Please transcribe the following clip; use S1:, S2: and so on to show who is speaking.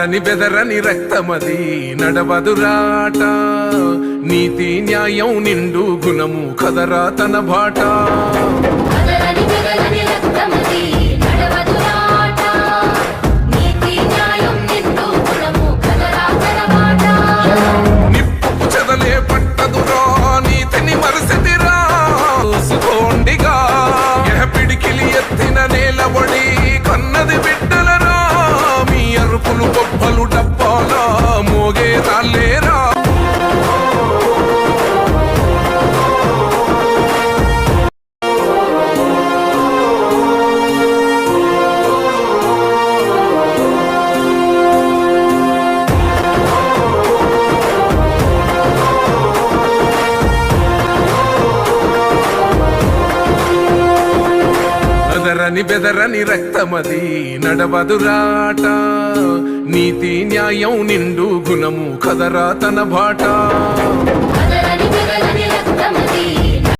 S1: అదరని బెదరని రక్తమది నడవదురాట, నీతి న్యాయం నిండు గుణము కదరా తన బాట. నిప్పు చెదలే పట్టదురా నీతిని మరసిదిరా, చూసుకోండిగా పిడికిలి ఎత్తిన నేలబడి కన్నది బిడ్డలరా, మీ అరుపులు గొప్పలు డబ్బాలా మోగే రాలేరా. అదరని బెదరని రక్తమది నడవదురాట, నీతి న్యాయం నిండు గుణము కదరా తన బాట.